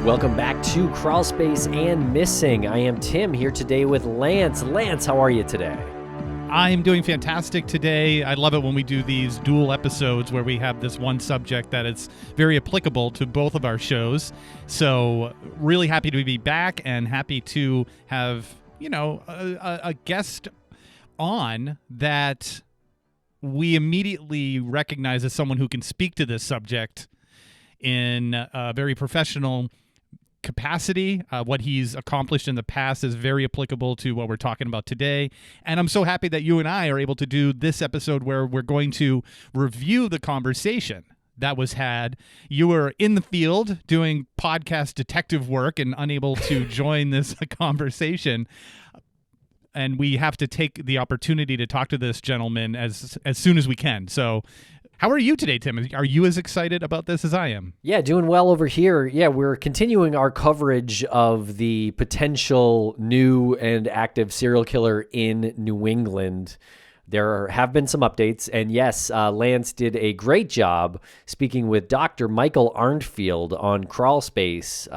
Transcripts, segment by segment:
Welcome back to Crawlspace and Missing. I am Tim here today with Lance. Lance, how are you today? I'm doing fantastic today. I love it when we do these dual episodes where we have this one subject that is very applicable to both of our shows. So really happy to be back and happy to have, a guest on that we immediately recognize as someone who can speak to this subject in a very professional capacity. What he's accomplished in the past is very applicable to what we're talking about today. And I'm so happy that you and I are able to do this episode where we're going to review the conversation that was had. You were in the field doing podcast detective work and unable to join this conversation. And we have to take the opportunity to talk to this gentleman as soon as we can. So how are you today, Tim? Are you as excited about this as I am? Yeah, doing well over here. Yeah, we're continuing our coverage of the potential new and active serial killer in New England. There have been some updates, and yes, Lance did a great job speaking with Dr. Michael Arntfield on Crawlspace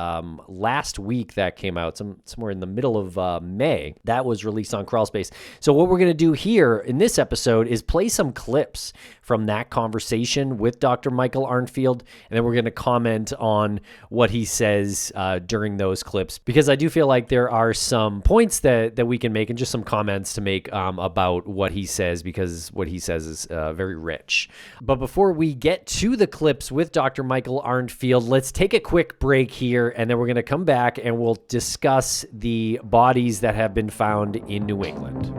last week. That came out somewhere in the middle of May. That was released on Crawlspace. So what we're going to do here in this episode is play some clips from that conversation with Dr. Michael Arntfield, and then we're going to comment on what he says during those clips, because I do feel like there are some points that we can make and just some comments to make about what he says, because what he says is very rich. But before we get to the clips with Dr. Michael Arntfield, let's take a quick break here, and then we're going to come back and we'll discuss the bodies that have been found in New England.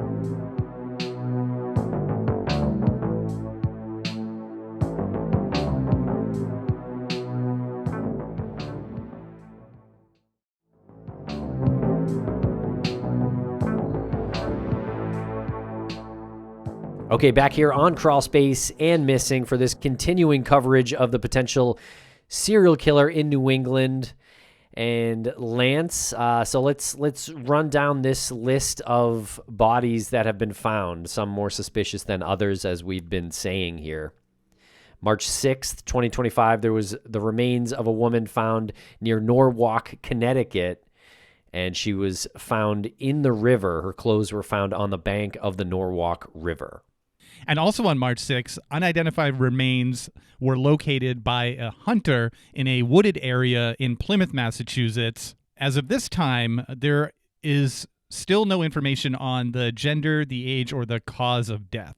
Okay, back here on Crawlspace and Missing for this continuing coverage of the potential serial killer in New England. And Lance, so let's run down this list of bodies that have been found, some more suspicious than others, as we've been saying here. March 6th, 2025, there was the remains of a woman found near Norwalk, Connecticut, and she was found in the river. Her clothes were found on the bank of the Norwalk River. And also on March 6th, unidentified remains were located by a hunter in a wooded area in Plymouth, Massachusetts. As of this time, there is still no information on the gender, the age, or the cause of death.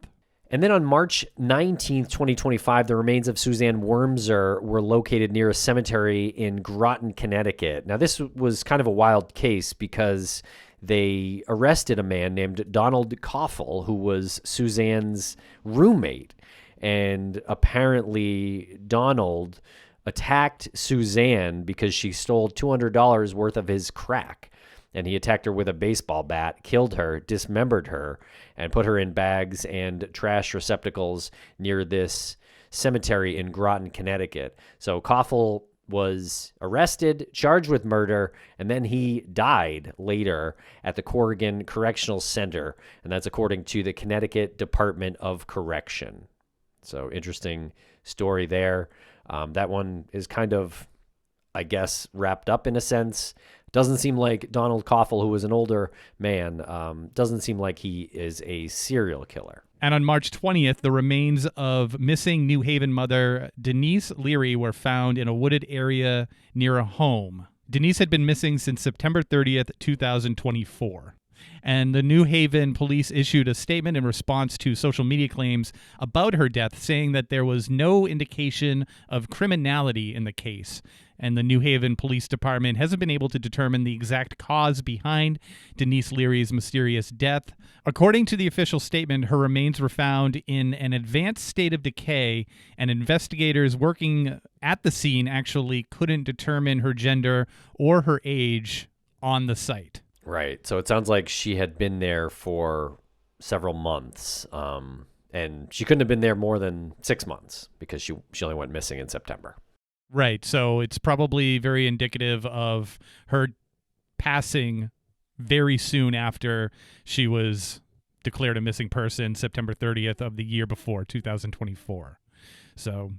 And then on March 19th, 2025, the remains of Suzanne Wormser were located near a cemetery in Groton, Connecticut. Now, this was kind of a wild case because they arrested a man named Donald Koffel, who was Suzanne's roommate. And apparently Donald attacked Suzanne because she stole $200 worth of his crack. And he attacked her with a baseball bat, killed her, dismembered her, and put her in bags and trash receptacles near this cemetery in Groton, Connecticut. So Koffel was arrested, charged with murder, and then he died later at the Corrigan Correctional Center, and that's according to the Connecticut Department of Correction. So interesting story there. That one is kind of, I guess, wrapped up in a sense. Doesn't seem like Donald Koffel, who was an older man, doesn't seem like he is a serial killer. And on March 20th, the remains of missing New Haven mother Denise Leary were found in a wooded area near a home. Denise had been missing since September 30th, 2024. And the New Haven police issued a statement in response to social media claims about her death, saying that there was no indication of criminality in the case. And the New Haven Police Department hasn't been able to determine the exact cause behind Denise Leary's mysterious death. According to the official statement, her remains were found in an advanced state of decay, and investigators working at the scene actually couldn't determine her gender or her age on the site. Right. So it sounds like she had been there for several months, and she couldn't have been there more than 6 months because she only went missing in September. Right. So it's probably very indicative of her passing very soon after she was declared a missing person, September 30th of the year before, 2024. So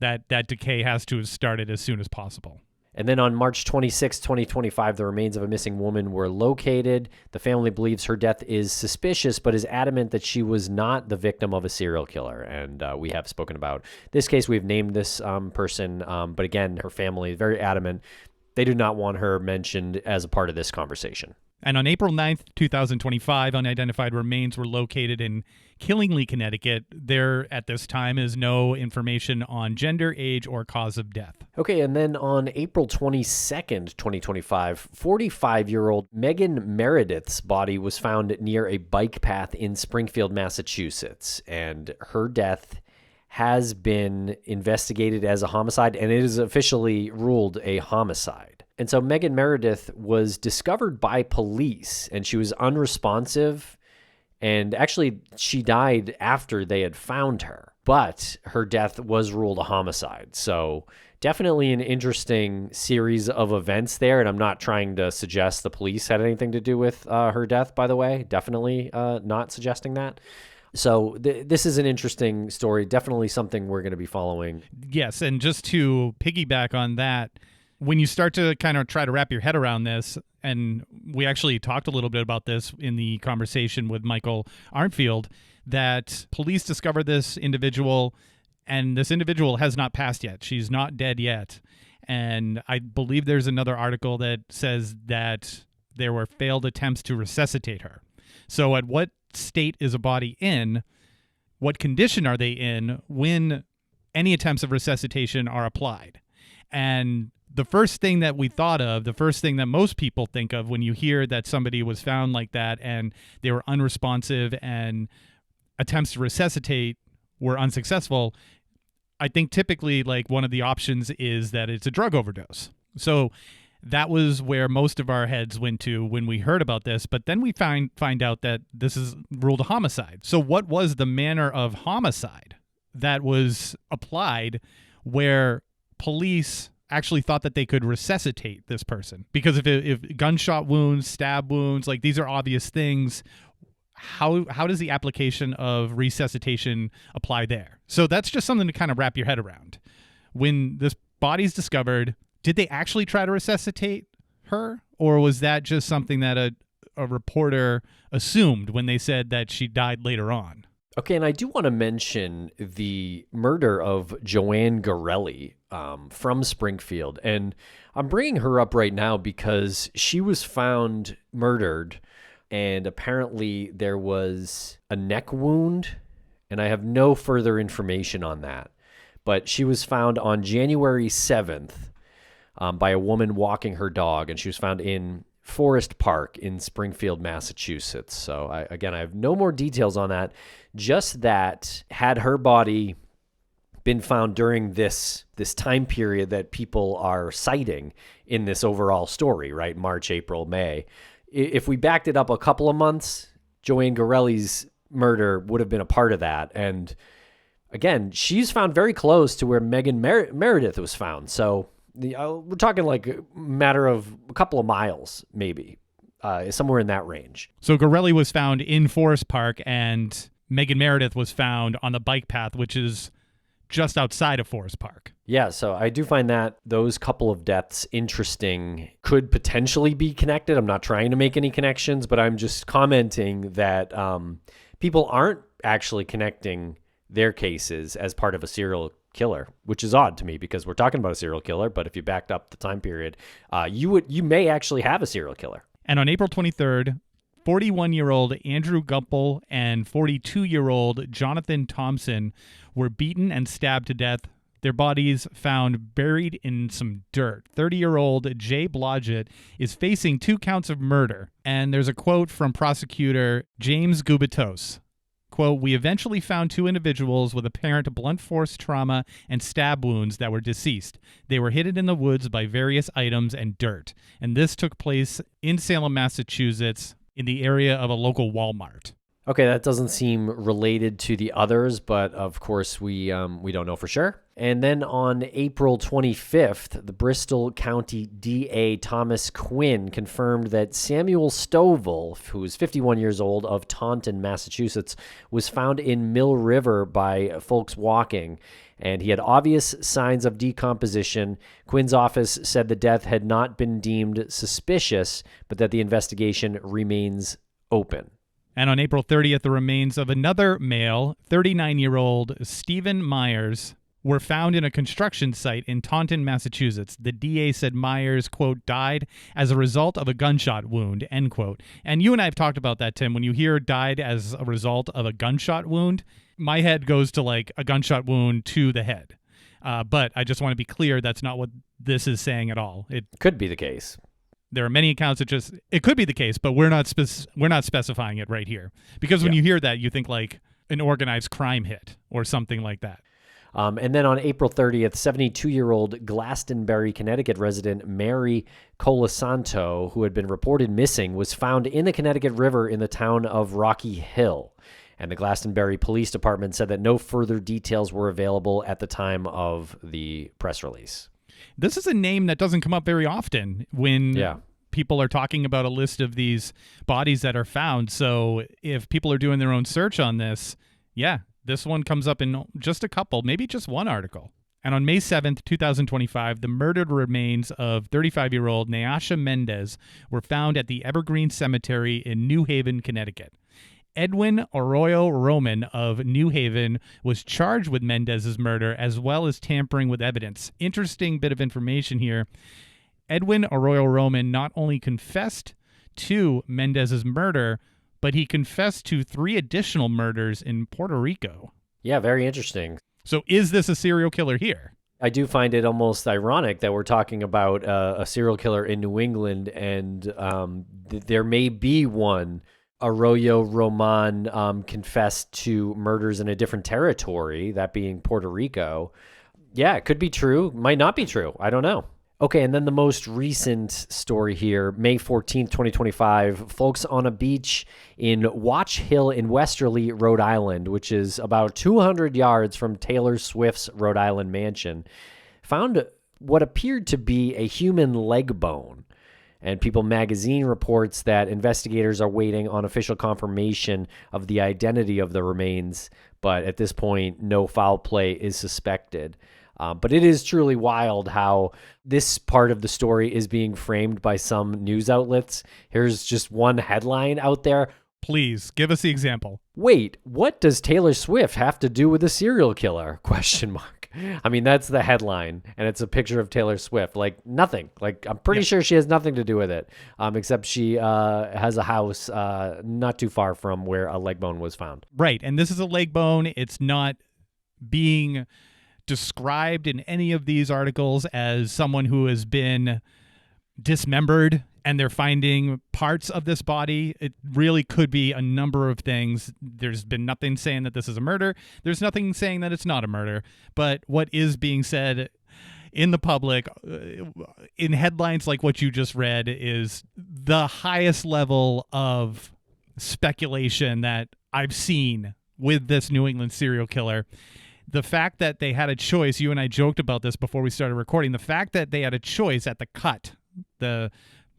that decay has to have started as soon as possible. And then on March 26, 2025, the remains of a missing woman were located. The family believes her death is suspicious, but is adamant that she was not the victim of a serial killer. And we have spoken about this case. We've named this person, but again, her family is very adamant. They do not want her mentioned as a part of this conversation. And on April 9th, 2025, unidentified remains were located in Killingly, Connecticut. There, at this time, is no information on gender, age, or cause of death. Okay, and then on April 22nd, 2025, 45-year-old Megan Meredith's body was found near a bike path in Springfield, Massachusetts, and her death has been investigated as a homicide, and it is officially ruled a homicide. And so Megan Meredith was discovered by police, and she was unresponsive, and actually she died after they had found her. But her death was ruled a homicide. So definitely an interesting series of events there, and I'm not trying to suggest the police had anything to do with her death, by the way. Definitely not suggesting that. So this is an interesting story, definitely something we're going to be following. Yes, and just to piggyback on that, when you start to kind of try to wrap your head around this, and we actually talked a little bit about this in the conversation with Michael Arntfield, that police discovered this individual, and this individual has not passed yet. She's not dead yet. And I believe there's another article that says that there were failed attempts to resuscitate her. So at what state is a body in? What condition are they in when any attempts of resuscitation are applied? And the first thing that we thought of, the first thing that most people think of when you hear that somebody was found like that and they were unresponsive and attempts to resuscitate were unsuccessful, I think typically like one of the options is that it's a drug overdose. So that was where most of our heads went to when we heard about this, but then we find out that this is ruled a homicide. So what was the manner of homicide that was applied where police actually thought that they could resuscitate this person? Because if gunshot wounds, stab wounds, like these are obvious things, how does the application of resuscitation apply there? So that's just something to kind of wrap your head around. When this body's discovered, did they actually try to resuscitate her? Or was that just something that a reporter assumed when they said that she died later on? Okay, and I do want to mention the murder of Joanne Gorelli from Springfield. And I'm bringing her up right now because she was found murdered, and apparently there was a neck wound, and I have no further information on that. But she was found on January 7th by a woman walking her dog, and she was found in Forest Park in Springfield, Massachusetts. So I have no more details on that. Just that had her body been found during this time period that people are citing in this overall story, right? March, April, May. If we backed it up a couple of months, Joanne Gorelli's murder would have been a part of that. And again, she's found very close to where Megan Meredith was found. So we're talking like a matter of a couple of miles, maybe, somewhere in that range. So Gorelli was found in Forest Park, and Megan Meredith was found on the bike path, which is just outside of Forest Park. Yeah, so I do find that those couple of deaths interesting, could potentially be connected. I'm not trying to make any connections, but I'm just commenting that people aren't actually connecting their cases as part of a serial killer, which is odd to me because we're talking about a serial killer, but if you backed up the time period, you may actually have a serial killer. And on April 23rd, 41-year-old Andrew Gumpel and 42-year-old Jonathan Thompson were beaten and stabbed to death. Their bodies found buried in some dirt. 30-year-old Jay Blodgett is facing 2 counts of murder. And there's a quote from prosecutor James Gubitos. Quote, "We eventually found 2 individuals with apparent blunt force trauma and stab wounds that were deceased. They were hidden in the woods by various items and dirt. And this took place in Salem, Massachusetts, in the area of a local Walmart." Okay, that doesn't seem related to the others, but of course we don't know for sure. And then on April 25th, the Bristol County DA Thomas Quinn confirmed that Samuel Stovall, who is 51 years old, of Taunton, Massachusetts, was found in Mill River by folks walking. and he had obvious signs of decomposition. Quinn's office said the death had not been deemed suspicious, but that the investigation remains open. And on April 30th, the remains of another male, 39-year-old Stephen Myers, were found in a construction site in Taunton, Massachusetts. The DA said Myers, quote, died as a result of a gunshot wound, end quote. And you and I have talked about that, Tim. When you hear died as a result of a gunshot wound, my head goes to like a gunshot wound to the head. But I just want to be clear, that's not what this is saying at all. It could be the case. There are many accounts that just, it could be the case, but we're not specifying it right here. Because when you hear that, you think like an organized crime hit or something like that. And then on April 30th, 72-year-old Glastonbury, Connecticut resident Mary Colasanto, who had been reported missing, was found in the Connecticut River in the town of Rocky Hill. And the Glastonbury Police Department said that no further details were available at the time of the press release. This is a name that doesn't come up very often when people are talking about a list of these bodies that are found. So if people are doing their own search on this, this one comes up in just a couple, maybe just one article. And on May 7th, 2025, the murdered remains of 35-year-old Nyasha Mendez were found at the Evergreen Cemetery in New Haven, Connecticut. Edwin Arroyo Roman of New Haven was charged with Mendez's murder as well as tampering with evidence. Interesting bit of information here. Edwin Arroyo Roman not only confessed to Mendez's murder, but he confessed to 3 additional murders in Puerto Rico. Yeah, very interesting. So is this a serial killer here? I do find it almost ironic that we're talking about a serial killer in New England, and there may be one. Arroyo Roman confessed to murders in a different territory, that being Puerto Rico. Yeah, it could be true. Might not be true. I don't know. Okay, and then the most recent story here, May 14th, 2025, folks on a beach in Watch Hill in Westerly, Rhode Island, which is about 200 yards from Taylor Swift's Rhode Island mansion, found what appeared to be a human leg bone. And People magazine reports that investigators are waiting on official confirmation of the identity of the remains, but at this point, no foul play is suspected. But it is truly wild how this part of the story is being framed by some news outlets. Here's just one headline out there. Please, give us the example. Wait, what does Taylor Swift have to do with a serial killer? ? I mean, that's the headline, and it's a picture of Taylor Swift. Like, nothing. Like, I'm pretty sure she has nothing to do with it, except she has a house not too far from where a leg bone was found. Right, and this is a leg bone. It's not being described in any of these articles as someone who has been dismembered and they're finding parts of this body. It really could be a number of things. There's been nothing saying that this is a murder. There's nothing saying that it's not a murder. But what is being said in the public, in headlines like what you just read, is the highest level of speculation that I've seen with this New England serial killer. The fact that they had a choice, you and I joked about this before we started recording, the fact that they had a choice at The Cut, the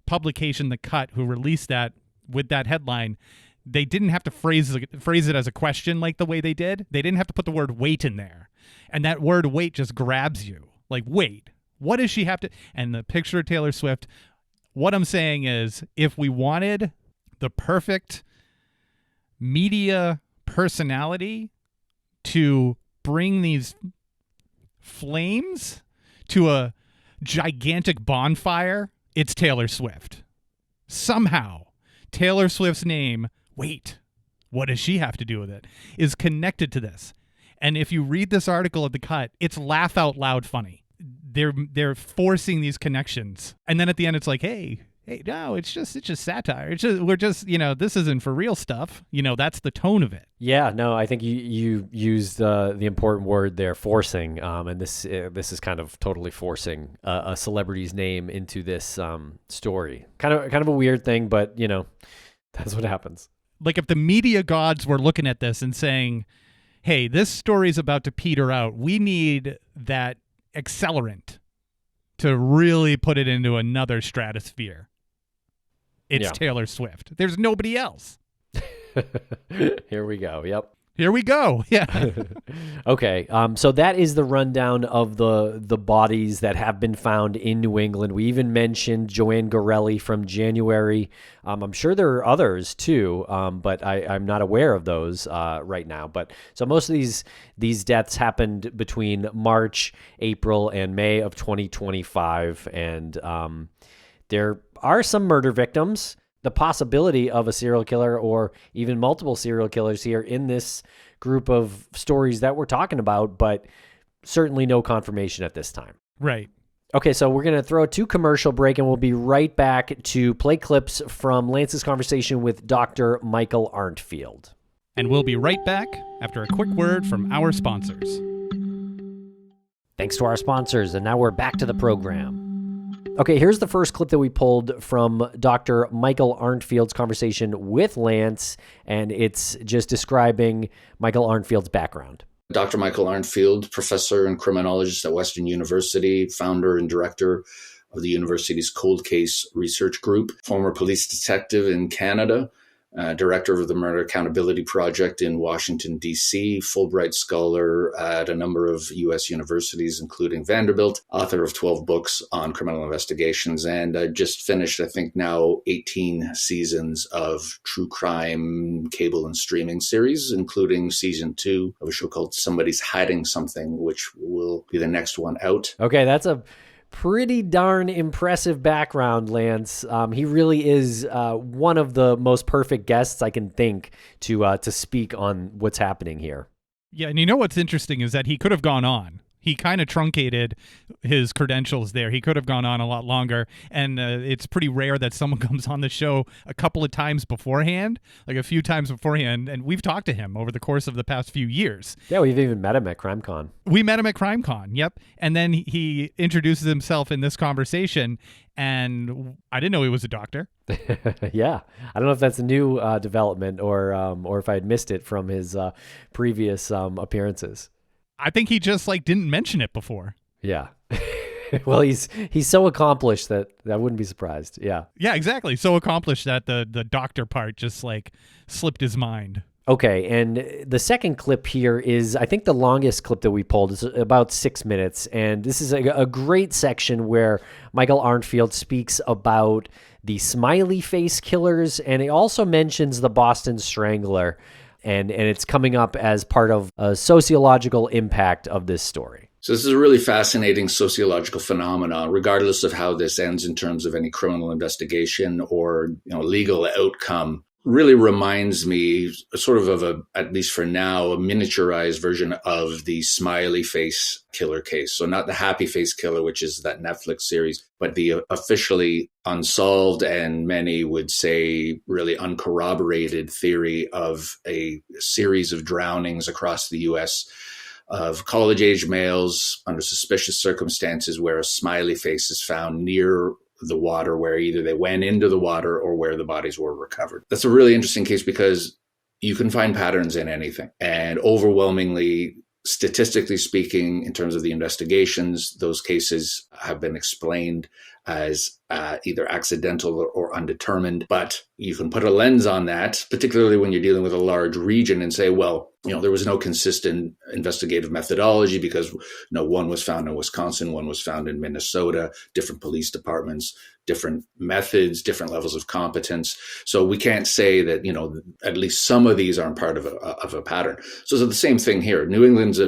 publication The Cut, who released that with that headline, they didn't have to phrase it as a question like the way they did. They didn't have to put the word wait in there. And that word wait just grabs you. Like, wait, what does she have to... And the picture of Taylor Swift, what I'm saying is, if we wanted the perfect media personality to bring these flames to a gigantic bonfire, it's Taylor Swift. Somehow, Taylor Swift's name, wait, what does she have to do with it, is connected to this. And if you read this article at The Cut, it's laugh out loud funny. They're forcing these connections. And then at the end, it's like, hey, no, it's just satire. We're just, this isn't for real stuff. That's the tone of it. Yeah, no, I think you used the important word there, forcing. And this is kind of totally forcing a celebrity's name into this story. Kind of a weird thing, but that's what happens. Like if the media gods were looking at this and saying, hey, this story's about to peter out. We need that accelerant to really put it into another stratosphere. It's Taylor Swift. There's nobody else. Here we go. Yep. Here we go. Yeah. Okay, so that is the rundown of the bodies that have been found in New England. We even mentioned Joanne Gorelli from January. I'm sure there are others too, but I'm not aware of those right now. But so most of these deaths happened between March, April, and May of 2025, and there are some murder victims. The possibility of a serial killer or even multiple serial killers here in this group of stories that we're talking about, but certainly no confirmation at this time. Right. Okay, so we're going to throw a 2 commercial break, and we'll be right back to play clips from Lance's conversation with Dr. Michael Arntfield. And we'll be right back after a quick word from our sponsors. Thanks to our sponsors, and now we're back to the program. Okay, here's the first clip that we pulled from Dr. Michael Arntfield's conversation with Lance, and it's just describing Michael Arntfield's background. Dr. Michael Arntfield, professor and criminologist at Western University, founder and director of the university's cold case research group, former police detective in Canada, director of the Murder Accountability Project in Washington, D.C., Fulbright scholar at a number of U.S. universities, including Vanderbilt, author of 12 books on criminal investigations, and just finished, I think now, 18 seasons of true crime cable and streaming series, including season 2 of a show called Somebody's Hiding Something, which will be the next one out. Okay, that's a pretty darn impressive background, Lance. He really is one of the most perfect guests I can think to speak on what's happening here. Yeah, and you know what's interesting is that he could have gone on. He kind of truncated his credentials there. He could have gone on a lot longer, and it's pretty rare that someone comes on the show a couple of times beforehand, like a few times beforehand, and we've talked to him over the course of the past few years. Yeah, we've even met him at CrimeCon. We met him at CrimeCon, yep. And then he introduces himself in this conversation, and I didn't know he was a doctor. Yeah, I don't know if that's a new development or if I had missed it from his previous appearances. I think he just didn't mention it before. Yeah. Well, he's so accomplished that I wouldn't be surprised. Yeah. Yeah, exactly. So accomplished that the doctor part just slipped his mind. Okay, and the second clip here is, I think, the longest clip that we pulled. It's about 6 minutes, and this is a great section where Michael Arntfield speaks about the smiley face killers, and he also mentions the Boston Strangler, and it's coming up as part of a sociological impact of this story. So this is a really fascinating sociological phenomenon, regardless of how this ends in terms of any criminal investigation or legal outcome. Really reminds me sort of at least for now, a miniaturized version of the smiley face killer case. So not the happy face killer, which is that Netflix series, but the officially unsolved and many would say really uncorroborated theory of a series of drownings across the U.S. of college-age males under suspicious circumstances where a smiley face is found near the water, where either they went into the water or where the bodies were recovered. That's a really interesting case because you can find patterns in anything. And overwhelmingly, statistically speaking, in terms of the investigations, those cases have been explained as either accidental or undetermined. But you can put a lens on that, particularly when you're dealing with a large region, and say, well, there was no consistent investigative methodology because one was found in Wisconsin, one was found in Minnesota, different police departments, different methods, different levels of competence. So we can't say that, at least some of these aren't part of a pattern. So it's the same thing here. New England's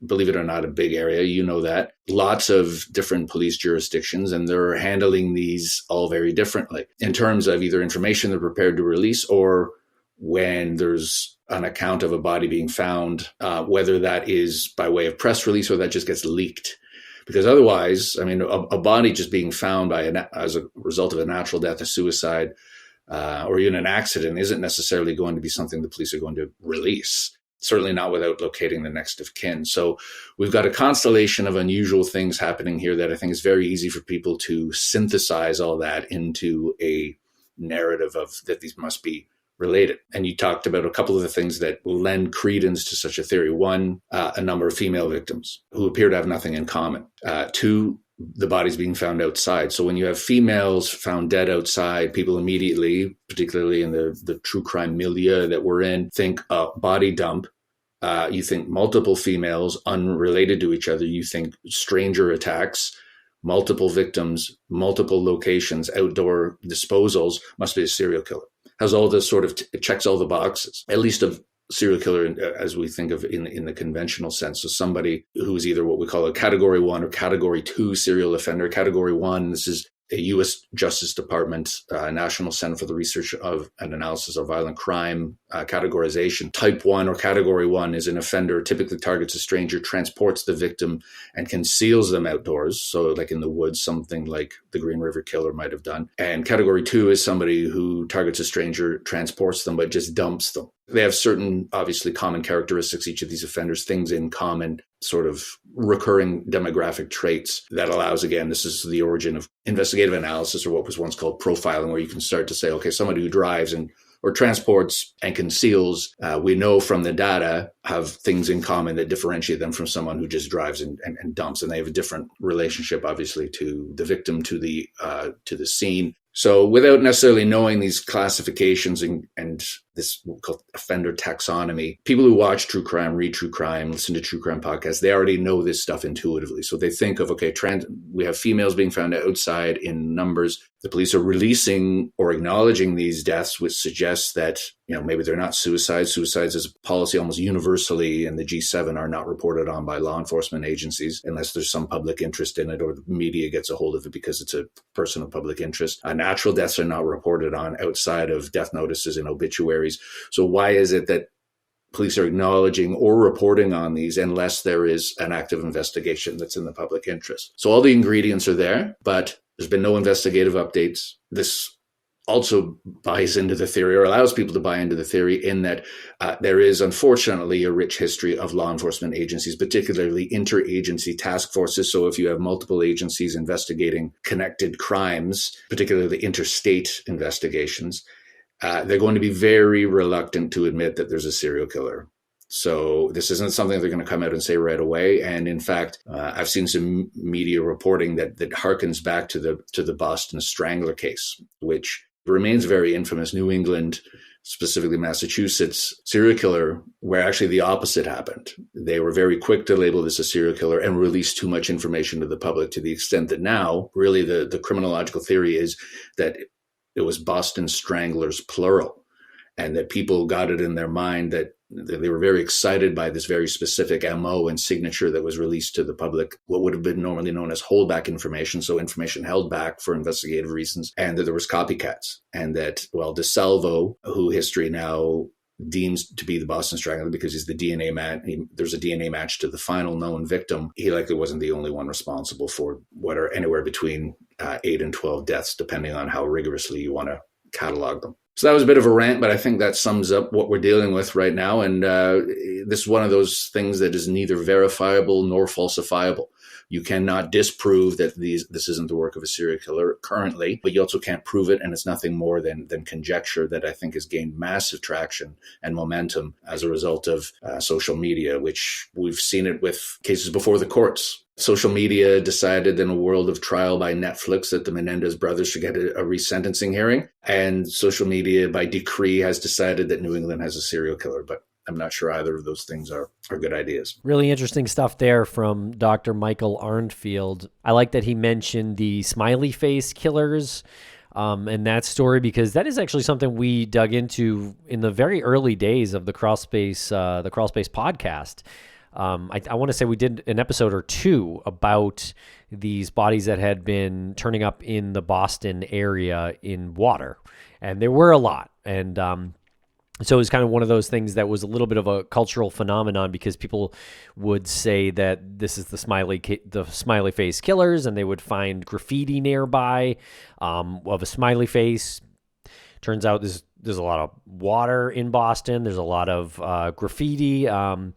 believe it or not, a big area. You know that. Lots of different police jurisdictions, and they're handling these all very differently in terms of either information they're prepared to release or when there's an account of a body being found, whether that is by way of press release or that just gets leaked. Because otherwise, a body just being found as a result of a natural death, a suicide, or even an accident isn't necessarily going to be something the police are going to release. Certainly not without locating the next of kin. So we've got a constellation of unusual things happening here that I think is very easy for people to synthesize all that into a narrative of that these must be related. And you talked about a couple of the things that will lend credence to such a theory. One, a number of female victims who appear to have nothing in common. Two, the bodies being found outside. So when you have females found dead outside, people immediately, particularly in the true crime milieu that we're in, think body dump. You think multiple females unrelated to each other. You think stranger attacks, multiple victims, multiple locations, outdoor disposals, must be a serial killer. Has all this sort of, it checks all the boxes, at least of serial killer as we think of in the conventional sense. So somebody who is either what we call a category 1 or category 2 serial offender. Category 1, this is a U.S. Justice Department, National Center for the Research of and Analysis of Violent Crime categorization. Type 1 or Category 1 is an offender, typically targets a stranger, transports the victim, and conceals them outdoors. So like in the woods, something like the Green River Killer might have done. And Category 2 is somebody who targets a stranger, transports them, but just dumps them. They have certain, obviously, common characteristics, each of these offenders, things in common, sort of recurring demographic traits that allows, again, this is the origin of investigative analysis, or what was once called profiling, where you can start to say, okay, somebody who drives or transports and conceals, we know from the data, have things in common that differentiate them from someone who just drives and dumps. And they have a different relationship, obviously, to the victim, to the scene. So without necessarily knowing these classifications and this what we call offender taxonomy, people who watch true crime, read true crime, listen to true crime podcasts, they already know this stuff intuitively. So they think of, okay, we have females being found outside in numbers. The police are releasing or acknowledging these deaths, which suggests that, maybe they're not suicides. Suicides as a policy almost universally in the G7 are not reported on by law enforcement agencies unless there's some public interest in it or the media gets a hold of it because it's a person of public interest. Natural deaths are not reported on outside of death notices and obituaries. So why is it that police are acknowledging or reporting on these unless there is an active investigation that's in the public interest? So all the ingredients are there, but there's been no investigative updates. This also buys into the theory, or allows people to buy into the theory, in that there is unfortunately a rich history of law enforcement agencies, particularly interagency task forces. So if you have multiple agencies investigating connected crimes, particularly interstate investigations, they're going to be very reluctant to admit that there's a serial killer. So this isn't something they're going to come out and say right away. And in fact, I've seen some media reporting that harkens back to the Boston Strangler case, which remains very infamous. New England, specifically Massachusetts, serial killer, where actually the opposite happened. They were very quick to label this a serial killer and release too much information to the public, to the extent that now really the criminological theory is that it was Boston Stranglers, plural, and that people got it in their mind that they were very excited by this very specific MO and signature that was released to the public, what would have been normally known as holdback information, so information held back for investigative reasons, and that there was copycats, and that, DeSalvo, who history now deems to be the Boston Strangler because he's the DNA man, there's a DNA match to the final known victim. He likely wasn't the only one responsible for what are anywhere between 8 and 12 deaths, depending on how rigorously you want to catalog them. So that was a bit of a rant, but I think that sums up what we're dealing with right now. And this is one of those things that is neither verifiable nor falsifiable. You cannot disprove that this isn't the work of a serial killer currently, but you also can't prove it. And it's nothing more than conjecture that I think has gained massive traction and momentum as a result of social media, which we've seen it with cases before the courts. Social media decided in a world of trial by Netflix that the Menendez brothers should get a resentencing hearing. And social media by decree has decided that New England has a serial killer. But I'm not sure either of those things are good ideas. Really interesting stuff there from Dr. Michael Arntfield. I like that he mentioned the smiley face killers and that story, because that is actually something we dug into in the very early days of the Crawlspace podcast. I want to say we did an episode or two about these bodies that had been turning up in the Boston area in water, and there were a lot. And so it was kind of one of those things that was a little bit of a cultural phenomenon, because people would say that this is the smiley face killers, and they would find graffiti nearby of a smiley face. Turns out there's a lot of water in Boston. There's a lot of graffiti, and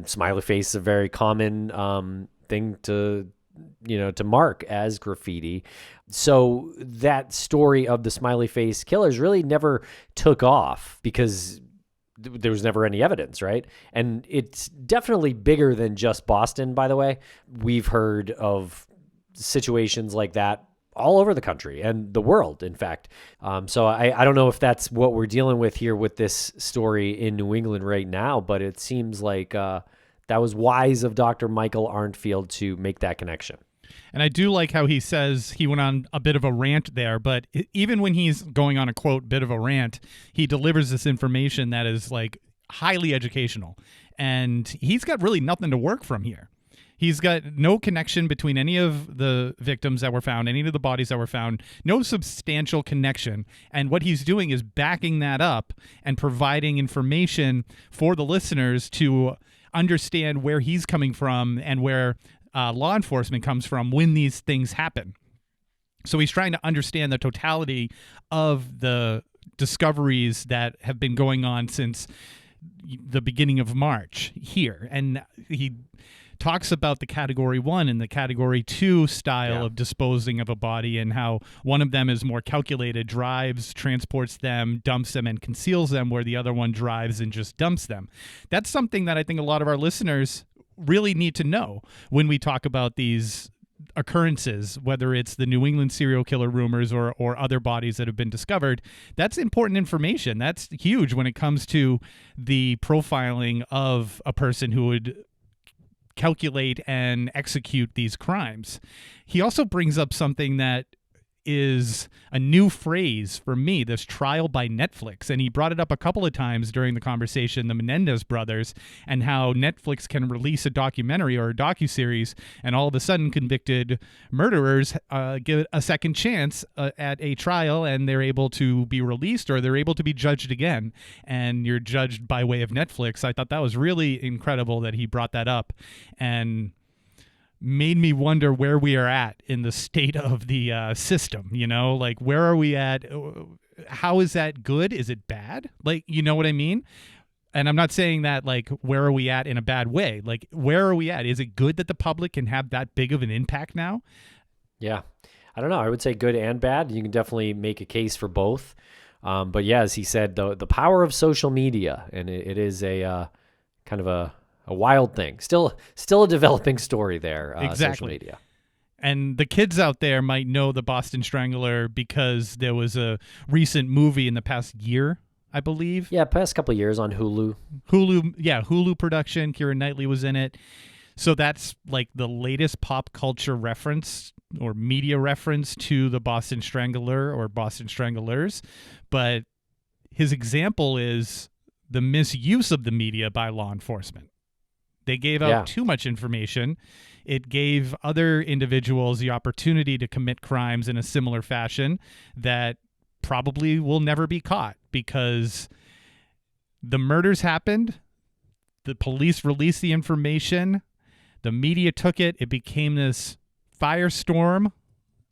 smiley face is a very common thing to mark as graffiti. So that story of the smiley face killers really never took off because there was never any evidence, right? And it's definitely bigger than just Boston, by the way. We've heard of situations like that all over the country and the world, in fact. So I don't know if that's what we're dealing with here with this story in New England right now, but it seems like that was wise of Dr. Michael Arntfield to make that connection. And I do like how he says he went on a bit of a rant there, but even when he's going on a, quote, bit of a rant, he delivers this information that is like highly educational. And he's got really nothing to work from here. He's got no connection between any of the victims that were found, any of the bodies that were found, no substantial connection. And what he's doing is backing that up and providing information for the listeners to understand where he's coming from and where law enforcement comes from when these things happen. So he's trying to understand the totality of the discoveries that have been going on since the beginning of March here. And he talks about the category 1 and the category 2 style of disposing of a body, and how one of them is more calculated, drives, transports them, dumps them, and conceals them, where the other one drives and just dumps them. That's something that I think a lot of our listeners really need to know when we talk about these occurrences, whether it's the New England serial killer rumors or other bodies that have been discovered. That's important information. That's huge when it comes to the profiling of a person who would calculate and execute these crimes. He also brings up something that is a new phrase for me, this trial by Netflix. And he brought it up a couple of times during the conversation, the Menendez brothers, and how Netflix can release a documentary or a docuseries, and all of a sudden convicted murderers get a second chance at a trial, and they're able to be released, or they're able to be judged again, and you're judged by way of Netflix. I thought that was really incredible that he brought that up, and made me wonder where we are at in the state of the system, like where are we at? How is that good? Is it bad? Like, you know what I mean? And I'm not saying that like, where are we at in a bad way? Like, where are we at? Is it good that the public can have that big of an impact now? Yeah. I don't know. I would say good and bad. You can definitely make a case for both. But yeah, as he said, the power of social media, and it is a kind of a wild thing. Still a developing story there. Exactly. Social media. And the kids out there might know the Boston Strangler because there was a recent movie in the past year, I believe. Yeah, past couple of years on Hulu. Hulu production. Keira Knightley was in it. So that's like the latest pop culture reference or media reference to the Boston Strangler or Boston Stranglers. But his example is the misuse of the media by law enforcement. They gave out too much information. It gave other individuals the opportunity to commit crimes in a similar fashion that probably will never be caught, because the murders happened, the police released the information, the media took it, it became this firestorm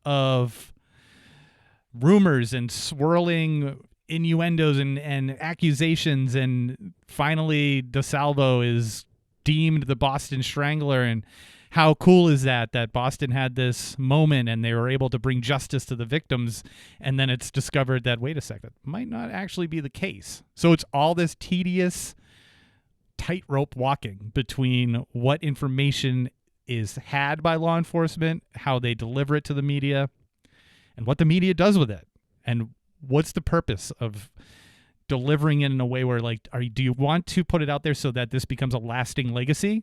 of rumors and swirling innuendos and accusations, and finally DeSalvo is deemed the Boston Strangler. And how cool is that Boston had this moment and they were able to bring justice to the victims, and then it's discovered that, wait a second, that might not actually be the case. So it's all this tedious tightrope walking between what information is had by law enforcement, how they deliver it to the media, and what the media does with it. And what's the purpose of delivering it in a way where, like, do you want to put it out there so that this becomes a lasting legacy,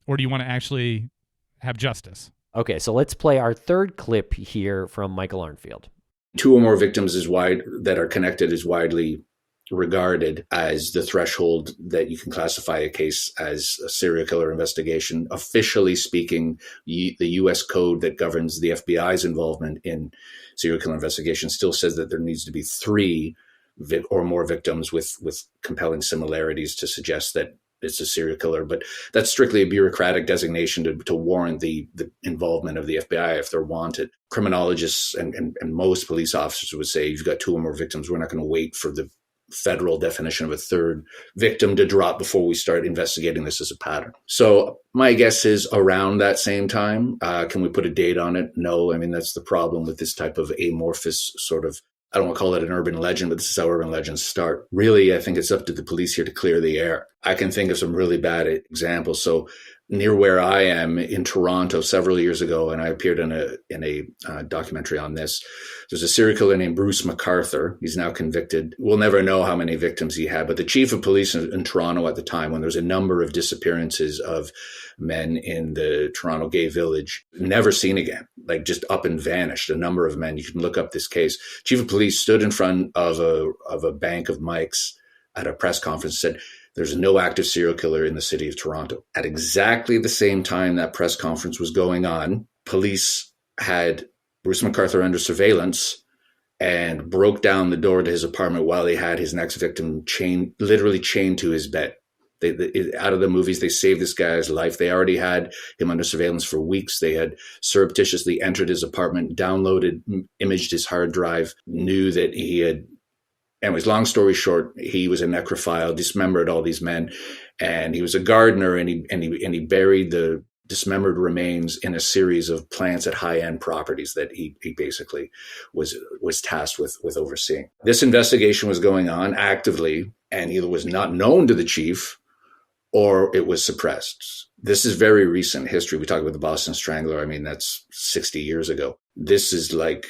or do you want to actually have justice? Okay, so let's play our third clip here from Michael Arntfield. 2 or more victims that are connected is widely regarded as the threshold that you can classify a case as a serial killer investigation. Officially speaking, the U.S. code that governs the FBI's involvement in serial killer investigations still says that there needs to be 3 or more victims with compelling similarities to suggest that it's a serial killer. But that's strictly a bureaucratic designation to warrant the involvement of the FBI if they're wanted. Criminologists and most police officers would say, you've got 2 or more victims, we're not going to wait for the federal definition of a 3rd victim to drop before we start investigating this as a pattern. So my guess is around that same time. Can we put a date on it? No. I mean, that's the problem with this type of amorphous sort of, I don't want to call it an urban legend, but this is how urban legends start. Really, I think it's up to the police here to clear the air. I can think of some really bad examples. So near where I am in Toronto several years ago, and I appeared in a documentary on this. There's a serial killer named Bruce MacArthur. He's now convicted. We'll never know how many victims he had, but the chief of police in Toronto at the time, when there was a number of disappearances of men in the Toronto gay village, never seen again, like just up and vanished. A number of men. You can look up this case. Chief of police stood in front of a bank of mics at a press conference, said, "There's no active serial killer in the city of Toronto." At exactly the same time that press conference was going on, police had Bruce MacArthur under surveillance and broke down the door to his apartment while he had his next victim literally chained to his bed. Out of the movies, they saved this guy's life. They already had him under surveillance for weeks. They had surreptitiously entered his apartment, downloaded, imaged his hard drive, knew that he had. Anyways, long story short, he was a necrophile, dismembered all these men, and he was a gardener, and he buried the dismembered remains in a series of plants at high-end properties that he basically was tasked with overseeing. This investigation was going on actively, and either was not known to the chief or it was suppressed. This is very recent history. We talk about the Boston Strangler. I mean, that's 60 years ago. This is like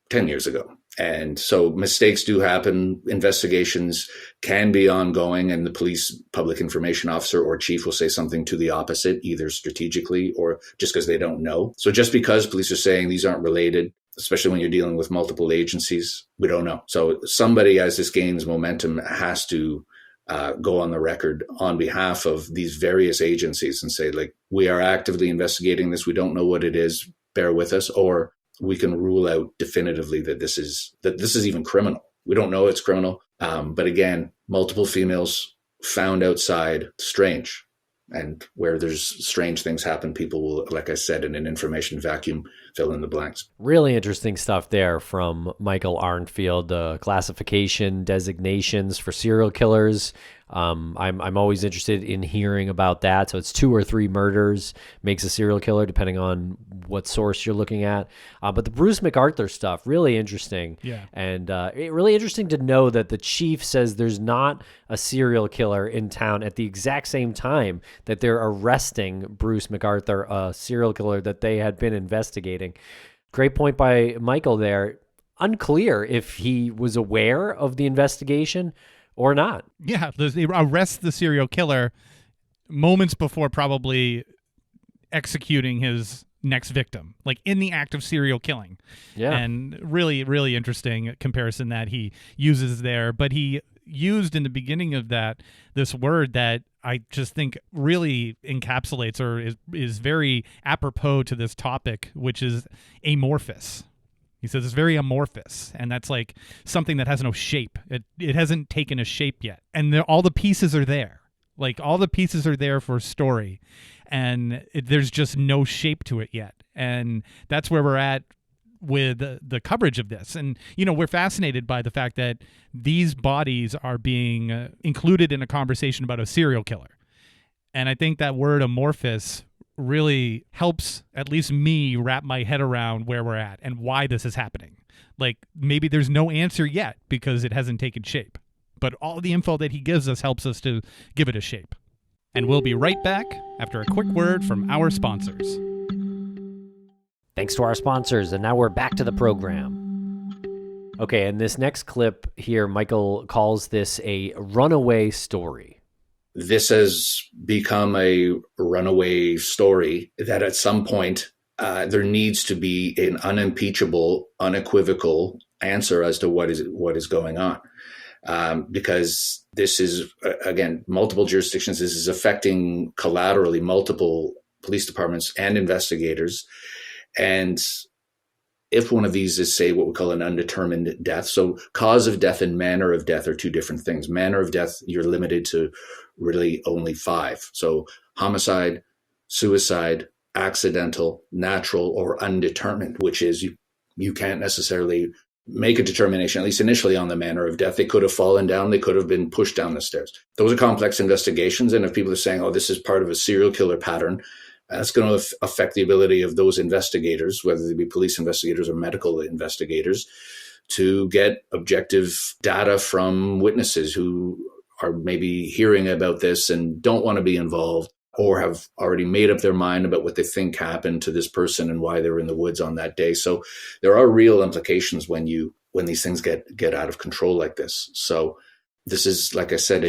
10 years ago. And so mistakes do happen. Investigations can be ongoing, and the police public information officer or chief will say something to the opposite, either strategically or just because they don't know. So just because police are saying these aren't related, especially when you're dealing with multiple agencies, we don't know. So somebody, as this gains momentum, has to go on the record on behalf of these various agencies and say, like, we are actively investigating this. We don't know what it is. Bear with us. Or we can rule out definitively that this is even criminal. We don't know it's criminal. But again, multiple females found outside, strange. And where there's strange things happen, people will, like I said, in an information vacuum, fill in the blanks. Really interesting stuff there from Michael Arntfield. Classification, designations for serial killers. I'm always interested in hearing about that. So it's 2 or 3 murders makes a serial killer, depending on what source you're looking at. But the Bruce MacArthur stuff, really interesting. Yeah. And really interesting to know that the chief says there's not a serial killer in town at the exact same time that they're arresting Bruce MacArthur, a serial killer that they had been investigating. Great point by Michael there. Unclear if he was aware of the investigation or not. Yeah, they arrest the serial killer moments before probably executing his next victim, like in the act of serial killing. Yeah. And really, really interesting comparison that he uses there. But he used in the beginning of that this word that I just think really encapsulates or is very apropos to this topic, which is amorphous. He says it's very amorphous, and that's like something that has no shape. It hasn't taken a shape yet, and all the pieces are there. Like all the pieces are there for a story, and there's just no shape to it yet. And that's where we're at with the coverage of this. And, you know, we're fascinated by the fact that these bodies are being included in a conversation about a serial killer. And I think that word amorphous really helps at least me wrap my head around where we're at and why this is happening. Like maybe there's no answer yet because it hasn't taken shape, but all the info that he gives us helps us to give it a shape. And we'll be right back after a quick word from our sponsors. Thanks to our sponsors, and now we're back to the program. Okay, and this next clip here, Michael calls this a runaway story. This has become a runaway story that at some point there needs to be an unimpeachable, unequivocal answer as to what is going on. Because this is, again, multiple jurisdictions. This is affecting collaterally multiple police departments and investigators. And if one of these is, say, what we call an undetermined death, so cause of death and manner of death are 2 different things. Manner of death, you're limited to really only 5. So homicide, suicide, accidental, natural, or undetermined, which is you can't necessarily make a determination, at least initially, on the manner of death. They could have fallen down. They could have been pushed down the stairs. Those are complex investigations. And if people are saying, oh, this is part of a serial killer pattern, that's going to affect the ability of those investigators, whether they be police investigators or medical investigators, to get objective data from witnesses who are maybe hearing about this and don't want to be involved. or have already made up their mind about what they think happened to this person and why they were in the woods on that day. So there are real implications when these things get out of control like this. So this is, like I said,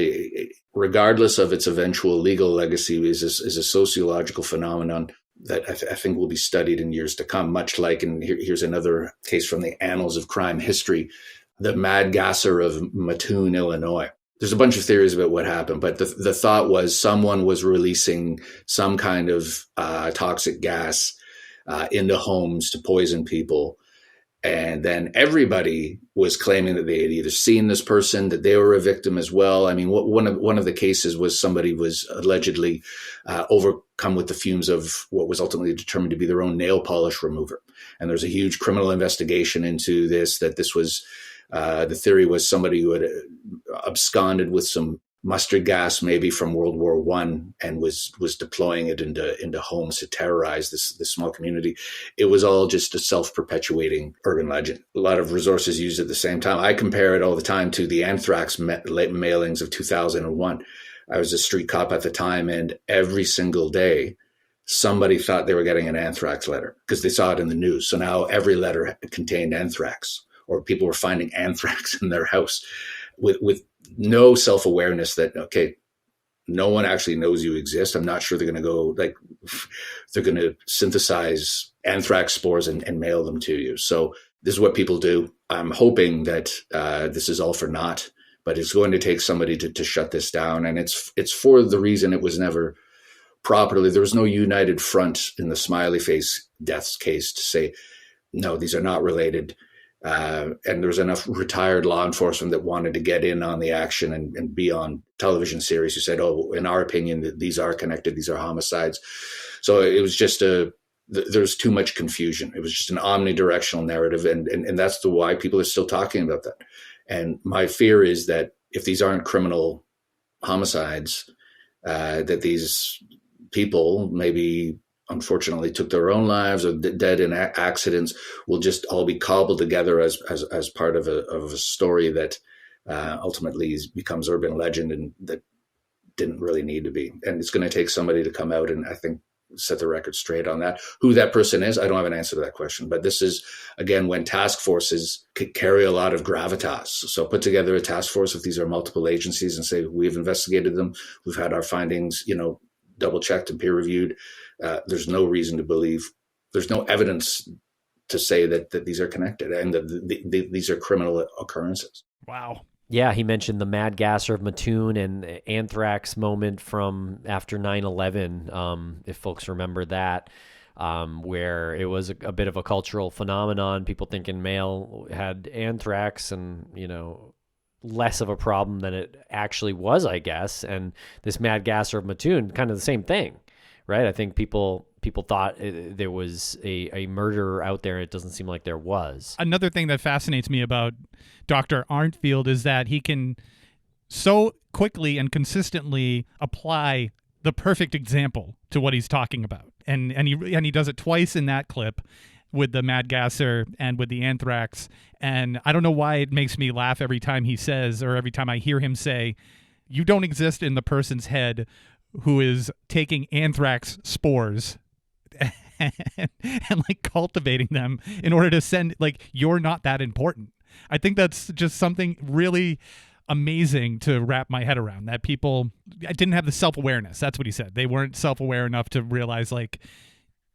regardless of its eventual legal legacy, is a sociological phenomenon that I think will be studied in years to come, much like, and here's another case from the annals of crime history, the Mad Gasser of Mattoon, Illinois. There's a bunch of theories about what happened, but the thought was someone was releasing some kind of toxic gas into homes to poison people. And then everybody was claiming that they had either seen this person, that they were a victim as well. I mean, one of the cases was somebody was allegedly overcome with the fumes of what was ultimately determined to be their own nail polish remover. And there's a huge criminal investigation into this, that this was, the theory was somebody who had absconded with some mustard gas, maybe from World War I, and was deploying it into homes to terrorize this small community. It was all just a self-perpetuating urban legend. A lot of resources used at the same time. I compare it all the time to the anthrax mailings of 2001. I was a street cop at the time, and every single day, somebody thought they were getting an anthrax letter because they saw it in the news. So now every letter contained anthrax, or people were finding anthrax in their house with no self-awareness that, okay, no one actually knows you exist. I'm not sure they're going to synthesize anthrax spores and mail them to you. So this is what people do. I'm hoping that this is all for naught, but it's going to take somebody to shut this down. And it's for the reason it was never properly. There was no united front in the Smiley Face deaths case to say, no, these are not related. And there was enough retired law enforcement that wanted to get in on the action and be on television series who said, oh, in our opinion, these are connected, these are homicides. So it was just there's too much confusion. It was just an omnidirectional narrative. And that's why people are still talking about that. And my fear is that if these aren't criminal homicides, that these people maybe unfortunately took their own lives or dead in accidents will just all be cobbled together as part of a story that ultimately becomes urban legend, and that didn't really need to be. And it's going to take somebody to come out and, I think, set the record straight on that. Who that person is, I don't have an answer to that question. But this is, again, when task forces carry a lot of gravitas. So put together a task force if these are multiple agencies and say, we've investigated them, we've had our findings, double checked and peer reviewed. There's no reason to believe, there's no evidence to say that these are connected and that these are criminal occurrences. Wow. Yeah, he mentioned the Mad Gasser of Mattoon and anthrax moment from after 9/11, if folks remember that, where it was a bit of a cultural phenomenon, people thinking male had anthrax and, less of a problem than it actually was, I guess. And this Mad Gasser of Mattoon, kind of the same thing, right? I think people thought there was a murderer out there. It doesn't seem like there was. Another thing that fascinates me about Dr. Arntfield is that he can so quickly and consistently apply the perfect example to what he's talking about. And he does it twice in that clip with the Mad Gasser and with the anthrax. And I don't know why it makes me laugh every time he says, or every time I hear him say, you don't exist in the person's head who is taking anthrax spores and like cultivating them in order to send, like, you're not that important. I think that's just something really amazing to wrap my head around, that people didn't have the self-awareness. That's what he said. They weren't self-aware enough to realize, like,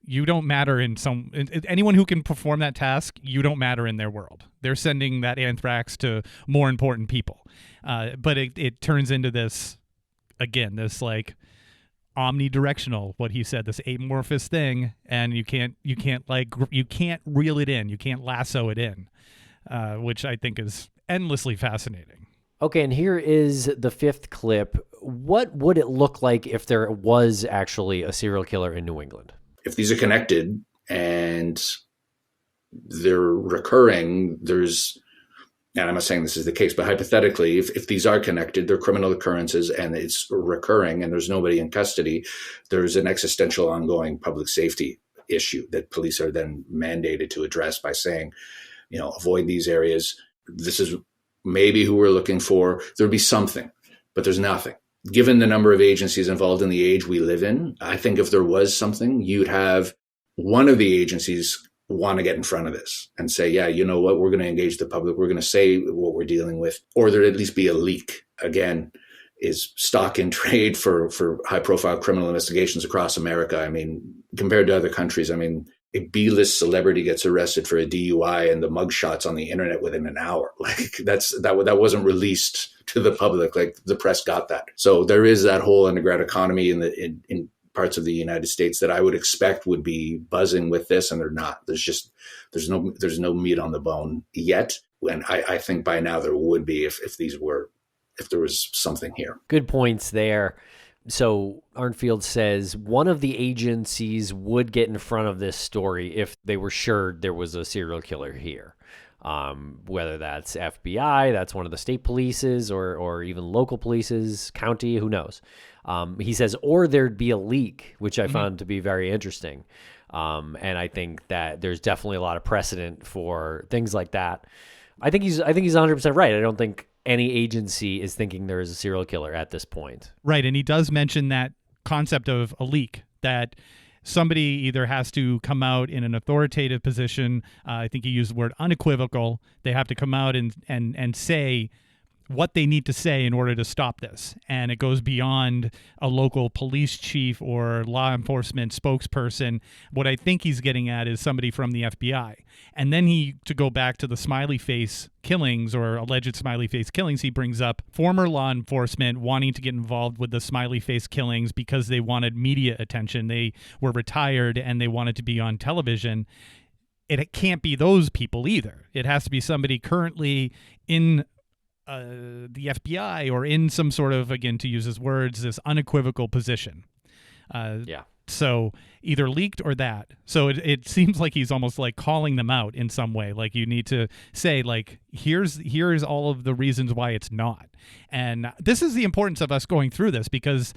you don't matter anyone who can perform that task, you don't matter in their world. They're sending that anthrax to more important people. But it turns into this, again, this like omnidirectional, what he said, this amorphous thing, and you can't reel it in, you can't lasso it in, which I think is endlessly fascinating. Okay, and here is the fifth clip. What would it look like if there was actually a serial killer in New England? If these are connected and they're recurring, and I'm not saying this is the case, but hypothetically, if these are connected, they're criminal occurrences and it's recurring and there's nobody in custody, there's an existential ongoing public safety issue that police are then mandated to address by saying, avoid these areas. This is maybe who we're looking for. There'd be something, but there's nothing. given the number of agencies involved in the age we live in, I think if there was something, you'd have one of the agencies want to get in front of this and say, yeah, you know what, we're going to engage the public. We're going to say what we're dealing with, or there'd at least be a leak. Again, is stock in trade for high profile criminal investigations across America. I mean, compared to other countries, I mean, a B-list celebrity gets arrested for a DUI and the mugshots on the internet within an hour. Like that wasn't released to the public. Like the press got that. So there is that whole underground economy in parts of the United States that I would expect would be buzzing with this, and they're not. There's no meat on the bone yet. And I think by now there would be if there was something here. Good points there. So Arntfield says one of the agencies would get in front of this story if they were sure there was a serial killer here. Whether that's FBI, that's one of the state polices, or even local polices, county, who knows. He says, or there'd be a leak, which I found to be very interesting. And I think that there's definitely a lot of precedent for things like that. I think he's 100% right. I don't think any agency is thinking there is a serial killer at this point. Right, and he does mention that concept of a leak, that somebody either has to come out in an authoritative position. I think he used the word unequivocal. They have to come out and say what they need to say in order to stop this. And it goes beyond a local police chief or law enforcement spokesperson. What I think he's getting at is somebody from the FBI. And then to go back to the smiley face killings or alleged smiley face killings, he brings up former law enforcement wanting to get involved with the smiley face killings because they wanted media attention. They were retired and they wanted to be on television. It can't be those people either. It has to be somebody currently in the FBI or in some sort of, again, to use his words, this unequivocal position. So either leaked or that. So it seems like he's almost like calling them out in some way. Like you need to say, like, here's all of the reasons why it's not. And this is the importance of us going through this, because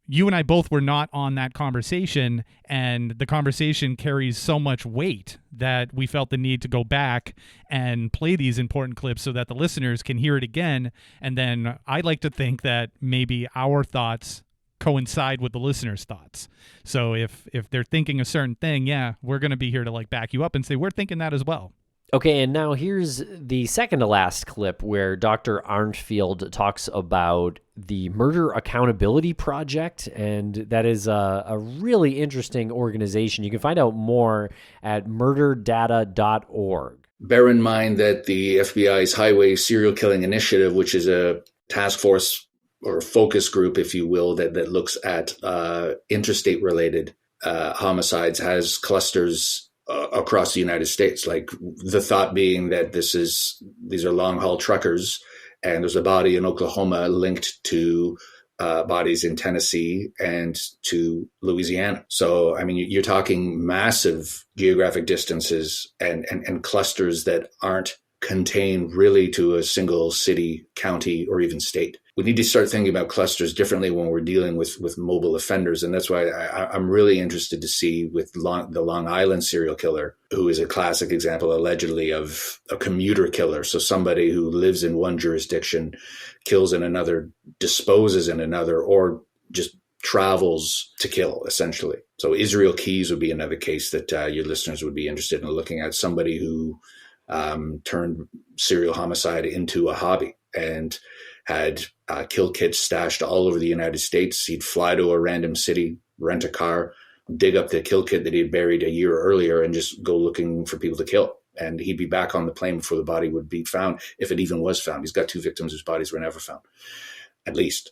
you and I both were not on that conversation, and the conversation carries so much weight that we felt the need to go back and play these important clips so that the listeners can hear it again. And then I like to think that maybe our thoughts coincide with the listeners' thoughts. So if they're thinking a certain thing, yeah, we're going to be here to like back you up and say, we're thinking that as well. Okay, and now here's the second to last clip where Dr. Arntfield talks about the Murder Accountability Project, and that is a really interesting organization. You can find out more at murderdata.org. Bear in mind that the FBI's Highway Serial Killing Initiative, which is a task force or focus group, if you will, that looks at interstate-related homicides, has clusters across the United States. Like the thought being that these are long haul truckers, and there's a body in Oklahoma linked to bodies in Tennessee and to Louisiana. So, I mean, you're talking massive geographic distances and clusters that aren't contained really to a single city, county, or even state. We need to start thinking about clusters differently when we're dealing with mobile offenders. And that's why I'm really interested to see with the Long Island serial killer, who is a classic example, allegedly, of a commuter killer. So somebody who lives in one jurisdiction, kills in another, disposes in another, or just travels to kill, essentially. So Israel Keys would be another case that your listeners would be interested in looking at. Somebody who turned serial homicide into a hobby and had kill kits stashed all over the United States. He'd fly to a random city, rent a car, dig up the kill kit that he had buried a year earlier, and just go looking for people to kill. And he'd be back on the plane before the body would be found, if it even was found. He's got 2 victims whose bodies were never found, at least.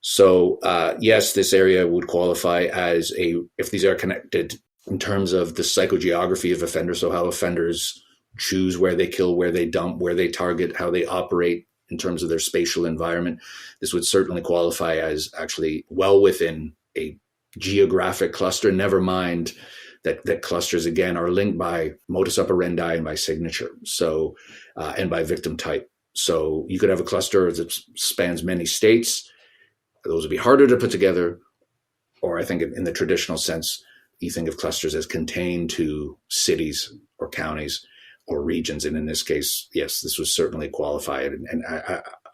So, yes, this area would qualify as if these are connected in terms of the psychogeography of offenders, so how offenders choose where they kill, where they dump, where they target, how they operate in terms of their spatial environment. This would certainly qualify as actually well within a geographic cluster, never mind that clusters, again, are linked by modus operandi and by signature, so and by victim type. So you could have a cluster that spans many states. Those would be harder to put together, or I think in the traditional sense, you think of clusters as contained to cities or counties or regions. And in this case, yes, this was certainly qualified. And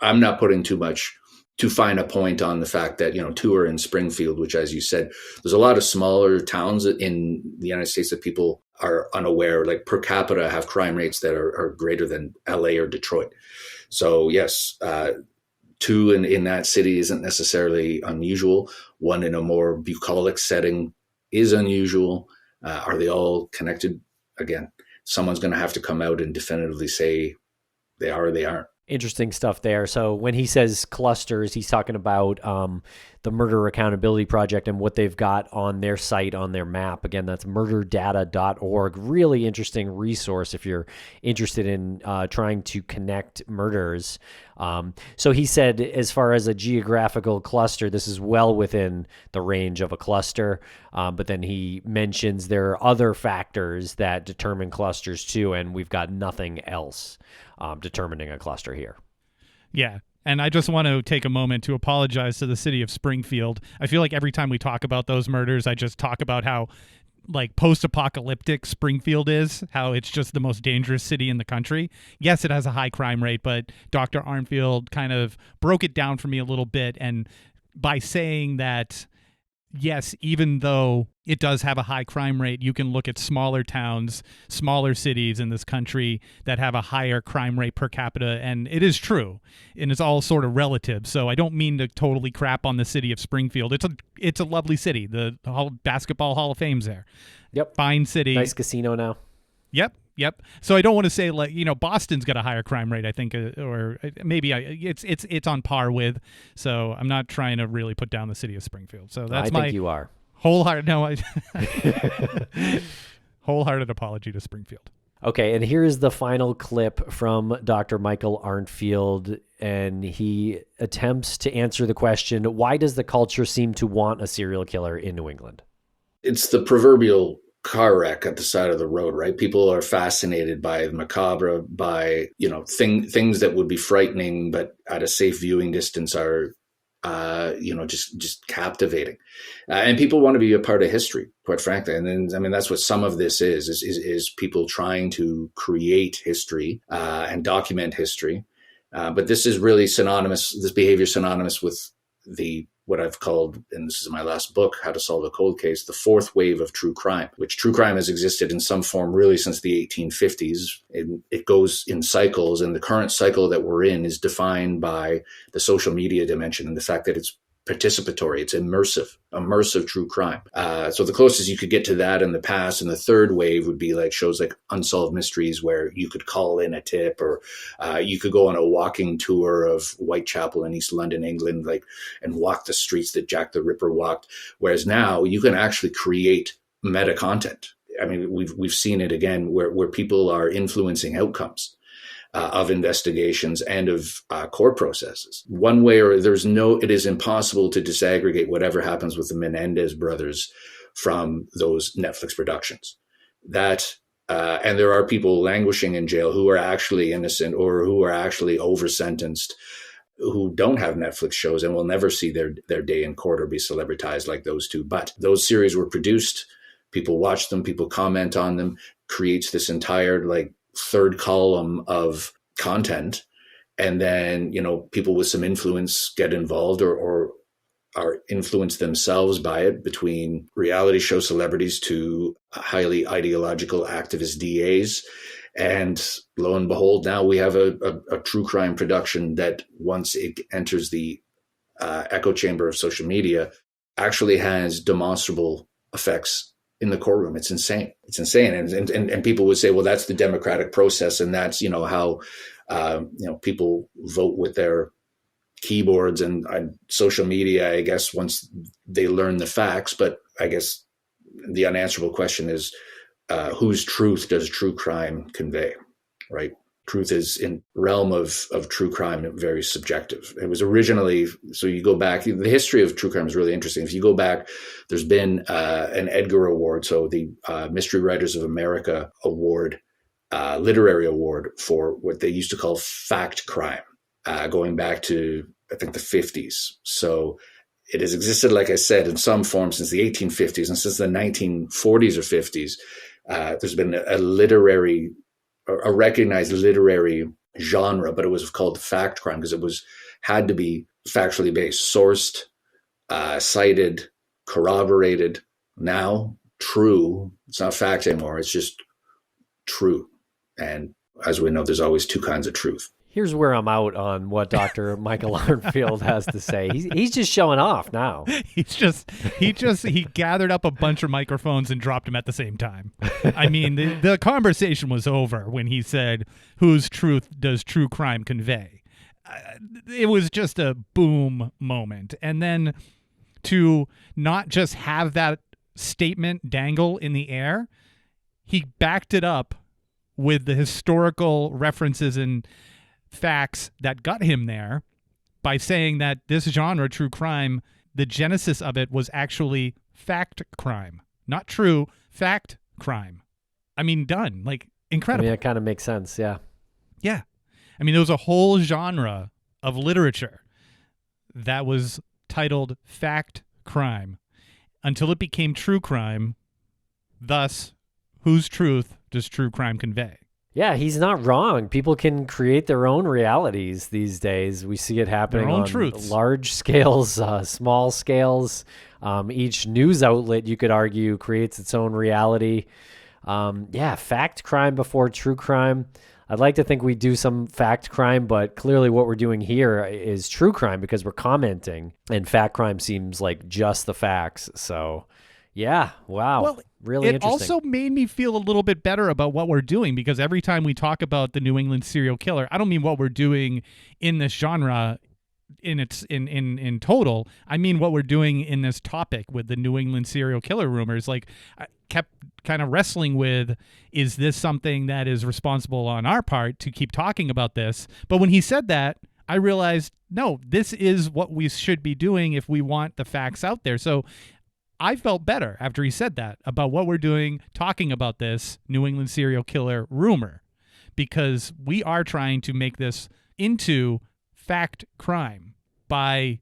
I'm not putting too much to find a point on the fact that, two are in Springfield, which, as you said, there's a lot of smaller towns in the United States that people are unaware, like per capita have crime rates that are greater than LA or Detroit. So yes, two in that city isn't necessarily unusual. One in a more bucolic setting is unusual. Are they all connected? Again, someone's going to have to come out and definitively say they are or they aren't. Interesting stuff there. So when he says clusters, he's talking about the Murder Accountability Project and what they've got on their site, on their map. Again, that's murderdata.org. Really interesting resource if you're interested in trying to connect murders. So he said, as far as a geographical cluster, this is well within the range of a cluster. But then he mentions there are other factors that determine clusters too, and we've got nothing else determining a cluster here. Yeah. And I just want to take a moment to apologize to the city of Springfield. I feel like every time we talk about those murders, I just talk about how like post-apocalyptic Springfield is, how it's just the most dangerous city in the country. Yes, it has a high crime rate, but Dr. Arntfield kind of broke it down for me a little bit. And by saying that, yes, even though it does have a high crime rate, you can look at smaller towns, smaller cities in this country that have a higher crime rate per capita, and it is true, and it's all sort of relative. So I don't mean to totally crap on the city of Springfield. It's a lovely city. The Basketball Hall of Fame's there. Yep. Fine city. Nice casino now. Yep. So I don't want to say like, Boston's got a higher crime rate, I think, or maybe it's on par with. So I'm not trying to really put down the city of Springfield. So that's I think you are. Wholehearted apology to Springfield. Okay, and here is the final clip from Dr. Michael Arntfield, and he attempts to answer the question, why does the culture seem to want a serial killer in New England? It's the proverbial car wreck at the side of the road, right? People are fascinated by the macabre, by, things that would be frightening, but at a safe viewing distance are just captivating. And people want to be a part of history, quite frankly. And then, that's what some of this is people trying to create history and document history. But this is really this behavior synonymous with what I've called, and this is my last book, How to Solve a Cold Case, the fourth wave of true crime, which true crime has existed in some form really since the 1850s. It goes in cycles, and the current cycle that we're in is defined by the social media dimension and the fact that it's participatory, it's immersive true crime. So the closest you could get to that in the past, and the third wave would be like shows like Unsolved Mysteries, where you could call in a tip, or you could go on a walking tour of Whitechapel in East London, England, and walk the streets that Jack the Ripper walked. Whereas now you can actually create meta content. I mean, we've seen it again where people are influencing outcomes of investigations and of court processes. One way or it is impossible to disaggregate whatever happens with the Menendez brothers from those Netflix productions. And there are people languishing in jail who are actually innocent or who are actually over-sentenced, who don't have Netflix shows and will never see their day in court or be celebritized like those two. But those series were produced, people watch them, people comment on them, creates this entire third column of content. And then, people with some influence get involved or are influenced themselves by it, between reality show celebrities to highly ideological activist DAs. And lo and behold, now we have a true crime production that, once it enters the echo chamber of social media, actually has demonstrable effects in the courtroom. It's insane. And people would say, well, that's the democratic process. And that's, how, people vote with their keyboards and social media, I guess, once they learn the facts. But I guess the unanswerable question is, whose truth does true crime convey, right? Truth is, in realm of true crime, very subjective. It was originally, so you go back, the history of true crime is really interesting. If you go back, there's been an Edgar Award, so the Mystery Writers of America Award, literary award for what they used to call fact crime, going back to, I think, the 50s. So it has existed, like I said, in some form since the 1850s, and since the 1940s or 50s, there's been a recognized literary genre, but it was called fact crime because it had to be factually based, sourced, cited, corroborated. Now, true. It's not fact anymore. It's just true. And as we know, there's always two kinds of truth. Here's where I'm out on what Dr. Michael Arntfield has to say. He's just showing off now. He gathered up a bunch of microphones and dropped them at the same time. I mean, the conversation was over when he said, "Whose truth does true crime convey?" It was just a boom moment. And then to not just have that statement dangle in the air, he backed it up with the historical references and facts that got him there by saying that this genre, true crime, the genesis of it was actually fact crime. Not true, fact crime. I mean, done. Like, incredible. I mean, it kind of makes sense, yeah. Yeah. I mean, there was a whole genre of literature that was titled fact crime until it became true crime. Thus, whose truth does true crime convey? Yeah, he's not wrong. People can create their own realities these days. We see it happening Their own on truths. large scales, small scales. Each news outlet, you could argue, creates its own reality. Fact crime before true crime. I'd like to think we do some fact crime, but clearly what we're doing here is true crime because we're commenting, and fact crime seems like just the facts. So, yeah, wow. Well, really it interesting. also made me feel a little bit better about what we're doing, because every time we talk about the New England serial killer, I don't mean what we're doing in this genre in total. I mean what we're doing in this topic with the New England serial killer rumors. Like, I kept kind of wrestling with, is this something that is responsible on our part to keep talking about this? But when he said that, I realized, no, this is what we should be doing if we want the facts out there. So I felt better after he said that about what we're doing, talking about this New England serial killer rumor, because we are trying to make this into fact crime by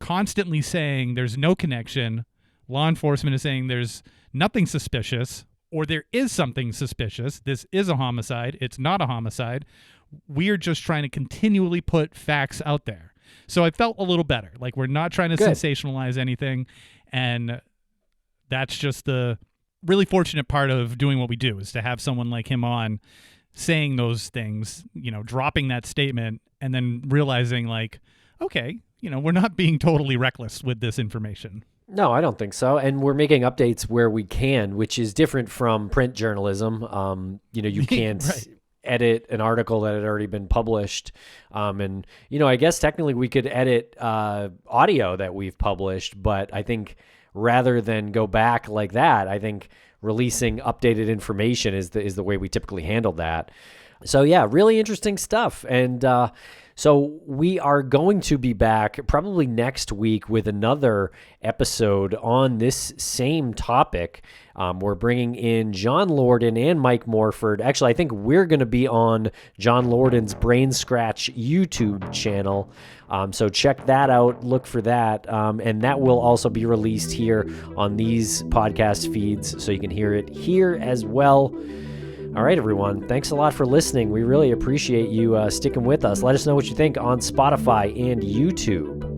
constantly saying there's no connection. Law enforcement is saying there's nothing suspicious, or there is something suspicious. This is a homicide. It's not a homicide. We're just trying to continually put facts out there. So I felt a little better. Like, we're not trying to sensationalize anything. And that's just the really fortunate part of doing what we do, is to have someone like him on saying those things, dropping that statement, and then realizing, like, okay, we're not being totally reckless with this information. No, I don't think so. And we're making updates where we can, which is different from print journalism. You can't Right. edit an article that had already been published. I guess technically we could edit audio that we've published, but I think rather than go back like that, I think releasing updated information is the way we typically handle that. So yeah, really interesting stuff. And so we are going to be back probably next week with another episode on this same topic. We're bringing in John Lorden and Mike Morford. Actually, I think we're going to be on John Lorden's Brain Scratch YouTube channel. So check that out. Look for that. And that will also be released here on these podcast feeds, so you can hear it here as well. All right, everyone. Thanks a lot for listening. We really appreciate you sticking with us. Let us know what you think on Spotify and YouTube.